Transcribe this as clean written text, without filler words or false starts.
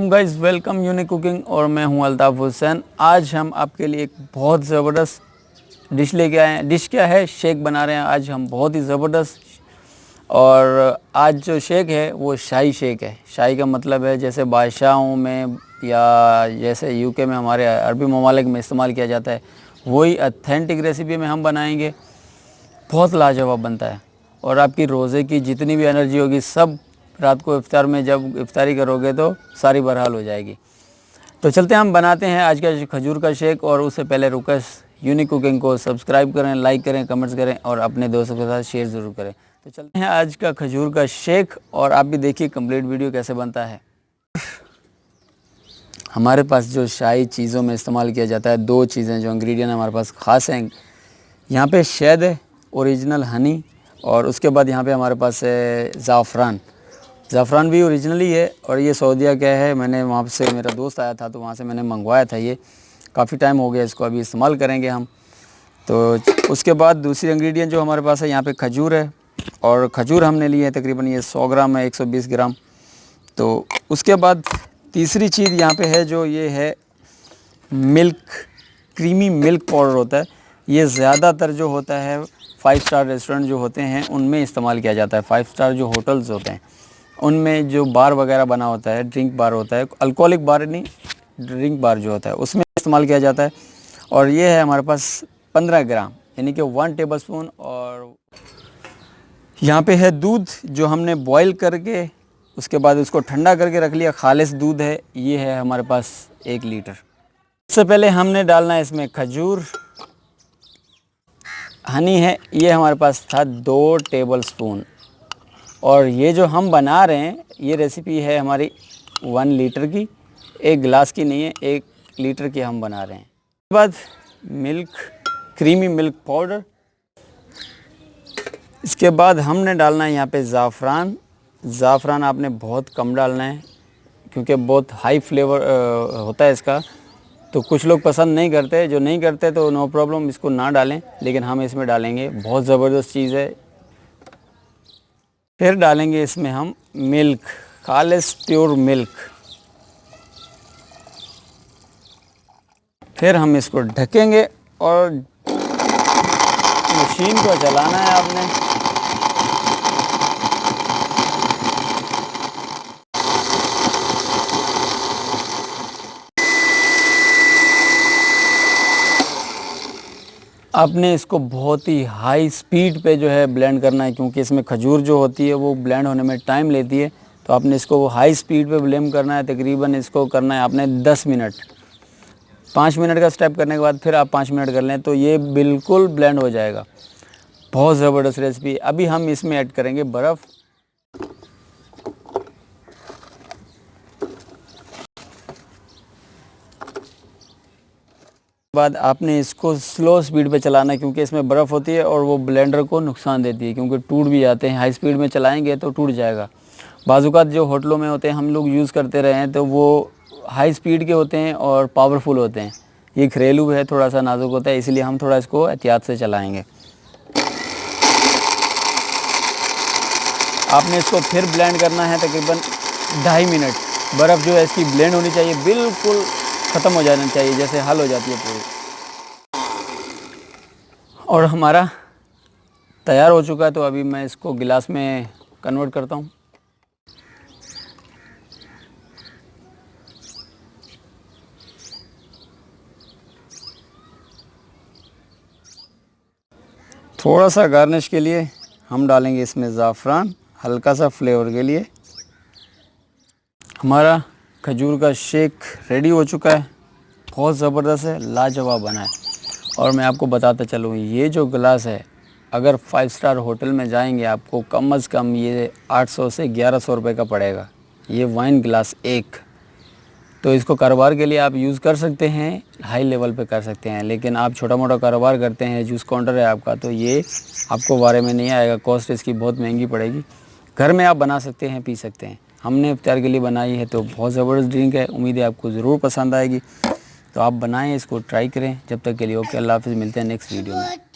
Guys, welcome unique cooking और मैं हूं अल्ताफ़ हुसैन। आज हम आपके लिए एक बहुत ज़बरदस्त डिश लेके आए हैं। डिश क्या है? शेक बना रहे हैं आज हम, बहुत ही ज़बरदस्त। और आज जो शेक है वो शाही शेक है। शाही का मतलब है जैसे बादशाहों में या जैसे यूके में हमारे अरबी ममालिक में इस्तेमाल किया जाता है, वही ऑथेंटिक रेसिपी में हम बनाएंगे। बहुत लाजवाब बनता है और आपकी रोज़े की जितनी भी एनर्जी होगी सब रात को इफ्तार में जब इफ्तारी करोगे तो सारी बरहाल हो जाएगी। तो चलते हैं, हम बनाते हैं आज का खजूर का शेक। और उससे पहले रिक्वेस्ट, यूनिक कुकिंग को सब्सक्राइब करें, लाइक करें, कमेंट्स करें और अपने दोस्तों के साथ शेयर ज़रूर करें। तो चलते हैं आज का खजूर का शेक और आप भी देखिए कंप्लीट वीडियो कैसे बनता है। हमारे पास जो शाही चीज़ों में इस्तेमाल किया जाता है, दो चीज़ें जो इंग्रेडिएंट हमारे पास ख़ास हैं। यहाँ पे शहद है, ओरिजिनल हनी, और उसके बाद यहाँ पे हमारे पास है ज़ाफ़रान। ज़ाफ़रान भी ओरिजिनली है और ये सऊदीया का है। मैंने वहाँ से, मेरा दोस्त आया था तो वहाँ से मैंने मंगवाया था। ये काफ़ी टाइम हो गया, इसको अभी इस्तेमाल करेंगे हम। तो उसके बाद दूसरी इंग्रेडिएंट जो हमारे पास है, यहाँ पे खजूर है, और खजूर हमने लिए है तकरीबन ये 100 ग्राम है, 120 ग्राम। तो उसके बाद तीसरी चीज़ यहाँ पे है जो ये है मिल्क, क्रीमी मिल्क पाउडर होता है। ये ज़्यादातर जो होता है 5 स्टार रेस्टोरेंट जो होते हैं उनमें इस्तेमाल किया जाता है। 5 स्टार जो होटल्स होते हैं उनमें जो बार वगैरह बना होता है, ड्रिंक बार होता है, अल्कोहलिक बार नहीं, ड्रिंक बार जो होता है उसमें इस्तेमाल किया जाता है। और ये है हमारे पास 15 ग्राम, यानी कि 1 टेबलस्पून। और यहाँ पे है दूध जो हमने बॉईल करके उसके बाद उसको ठंडा करके रख लिया, खालिस दूध है। ये है हमारे पास 1 लीटर। सबसे पहले हमने डालना है इसमें खजूर, हनी है, ये हमारे पास था 2 टेबलस्पून। और ये जो हम बना रहे हैं ये रेसिपी है हमारी 1 लीटर की, 1 गिलास की नहीं है, 1 लीटर की हम बना रहे हैं। उसके बाद मिल्क, क्रीमी मिल्क पाउडर। इसके बाद हमने डालना है यहाँ पे ज़ाफ़रान। ज़ाफ़रान आपने बहुत कम डालना है क्योंकि बहुत हाई फ्लेवर होता है इसका, तो कुछ लोग पसंद नहीं करते। जो नहीं करते तो नो प्रॉब्लम, इसको ना डालें, लेकिन हम इसमें डालेंगे, बहुत ज़बरदस्त चीज़ है। फिर डालेंगे इसमें हम मिल्क, खालिस प्योर मिल्क। फिर हम इसको ढकेंगे और मशीन को चलाना है आपने। आपने इसको बहुत ही हाई स्पीड पे जो है ब्लेंड करना है, क्योंकि इसमें खजूर जो होती है वो ब्लेंड होने में टाइम लेती है। तो आपने इसको हाई स्पीड पे ब्लेंड करना है। तकरीबन इसको करना है आपने 10 मिनट। 5 मिनट का स्टेप करने के बाद फिर आप 5 मिनट कर लें तो ये बिल्कुल ब्लेंड हो जाएगा। बहुत ज़बरदस्त रेसिपी। अभी हम इसमें ऐड करेंगे बर्फ़। बाद आपने इसको स्लो स्पीड पे चलाना है, क्योंकि इसमें बर्फ़ होती है और वो ब्लेंडर को नुकसान देती है, क्योंकि टूट भी जाते हैं। हाई स्पीड में चलाएंगे तो टूट जाएगा। बाज़ूकात जो होटलों में होते हैं, हम लोग यूज़ करते रहे हैं, तो वो हाई स्पीड के होते हैं और पावरफुल होते हैं। ये घरेलू है, थोड़ा सा नाजुक होता है, इसलिए हम थोड़ा इसको एहतियात से चलाएँगे। आपने इसको फिर ब्लेंड करना है तकरीबन 2.5 मिनट। बर्फ़ जो है इसकी ब्लेंड होनी चाहिए, बिल्कुल ख़त्म हो जाना चाहिए, जैसे हल हो जाती है पूरी। और हमारा तैयार हो चुका है, तो अभी मैं इसको गिलास में कन्वर्ट करता हूँ। थोड़ा सा गार्निश के लिए हम डालेंगे इसमें ज़ाफ़रान, हल्का सा फ्लेवर के लिए। हमारा खजूर का शेक रेडी हो चुका है, बहुत ज़बरदस्त है, लाजवाब बना है। और मैं आपको बताता चलूँ, ये जो गिलास है अगर 5 स्टार होटल में जाएंगे आपको कम से कम ये 800 से 1100 रुपये का पड़ेगा, ये वाइन गिलास एक। तो इसको कारोबार के लिए आप यूज़ कर सकते हैं, हाई लेवल पे कर सकते हैं। लेकिन आप छोटा मोटा कारोबार करते हैं, जूस काउंटर है आपका, तो ये आपको बारे में नहीं आएगा, कॉस्ट इसकी बहुत महंगी पड़ेगी। घर में आप बना सकते हैं, पी सकते हैं। हमने इफ्तार के लिए बनाई है, तो बहुत ज़बरदस्त ड्रिंक है। उम्मीद है आपको ज़रूर पसंद आएगी। तो आप बनाएं, इसको ट्राई करें। जब तक के लिए ओके, अल्लाह हाफ़िज़, मिलते हैं नेक्स्ट वीडियो में।